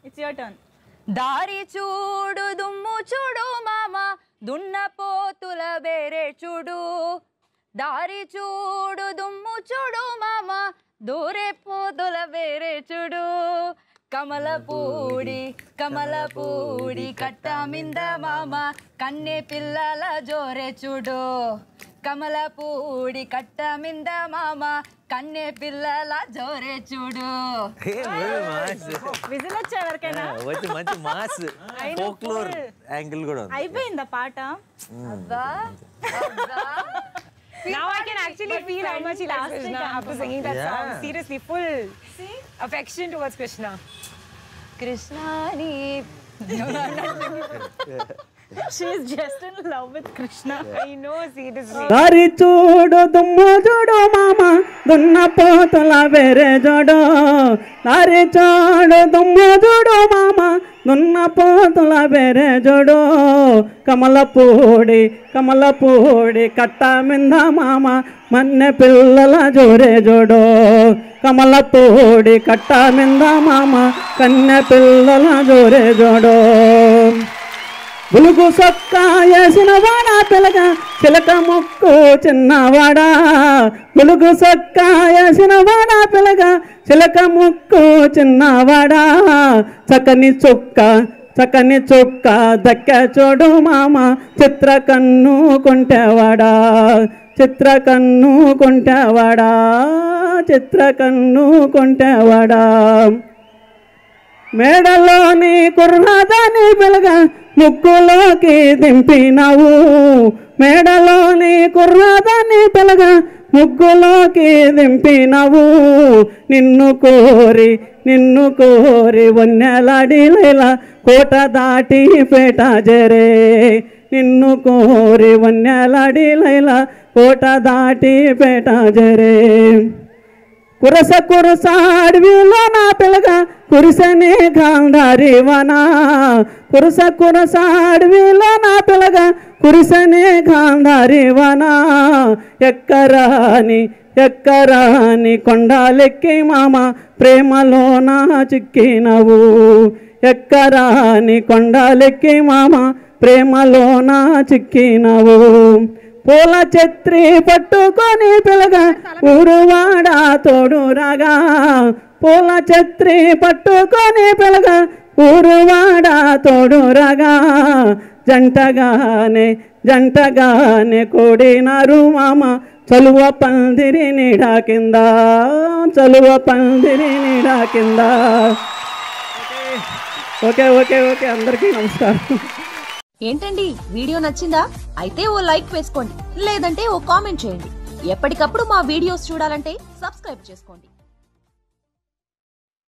It's your turn. దారి చూడు దుమ్ము చూడు మామ దున్నపోతుల బేరే చూడు దారి చూడు దుమ్ము చూడు మామ దూరే పోతుల బేరే చూడు కమలపూడి కట్ట మింద మామ కన్నె పిల్లల జోరే చూడు కమలపూడి కట్ట మింద మామ కన్నె పిల్లల జోరే చూడు విజిల్ వచ్చే ఎవరికైనా మంచి మాస్ ఫోక్లోర్ యాంగిల్ కూడా అయిపోయిందా పాట అబ్బా Now I can actually feel how much he likes Krishna after singing that song. Seriously, full affection towards Krishna. Krishna ni she is just in love with Krishna. I know, seriously. Dari chudu dummu chudu mama dunna potula bere jodo Dari chudu dummu chudu mama dunna potula bere jodo Kamalapudi katta minda mama manne pillala jore jodo Kamalapudi katta minda mama kanne pillala jore jodo బులుగు సొక్క వేసిన వాడా పిలక చిలక ముక్కు చిన్నవాడా బులుగు సొక్క వేసిన వాడా పిలక చిలక ముక్కు చిన్నవాడా చక్కని చుక్క దక్క చూడు మామ చిత్రకన్ను కొంటేవాడా మేడలోని కుర్రాదాని పిలక ముక్కులోకి దింపినావు మేడలోని కుర్రాదాని పిలక ముగ్గులోకి దింపినావు నిన్ను కోరి వన్నెలాడి లైలా కోట దాటి పేట జరే నిన్ను కోరి వన్నెలాడి లైలా కోట దాటి పేట జరే కురస అడవిలో నా పిలక కురిసనే గాంధారి వనా కురస అడవిలో నా పిలక కురిసనే గాంధారి వనా ఎక్కరాని కొండాలెక్కి మామ ప్రేమలో నా చిక్కినవు ఎక్కరాని కొండాలెక్కి మామ ప్రేమలో నా చిక్కినవు పూల ఛత్రి పట్టుకొని పిలక ఊరువాడ తోడు రాగా పూల ఛత్రి పట్టుకొని పిలక ఊరువాడ తోడు రాగా జంటగానే కూడినారు మామ చలువ పందిరి నీడా కింద ఓకే అందరికీ నమస్కారం. ఏంటండి వీడియో నచ్చిందా? అయితే ఓ లైక్ వేసుకోండి, లేదంటే ఓ కామెంట్ చేయండి. ఎప్పటికప్పుడు మా వీడియోస్ చూడాలంటే సబ్స్క్రైబ్ చేసుకోండి.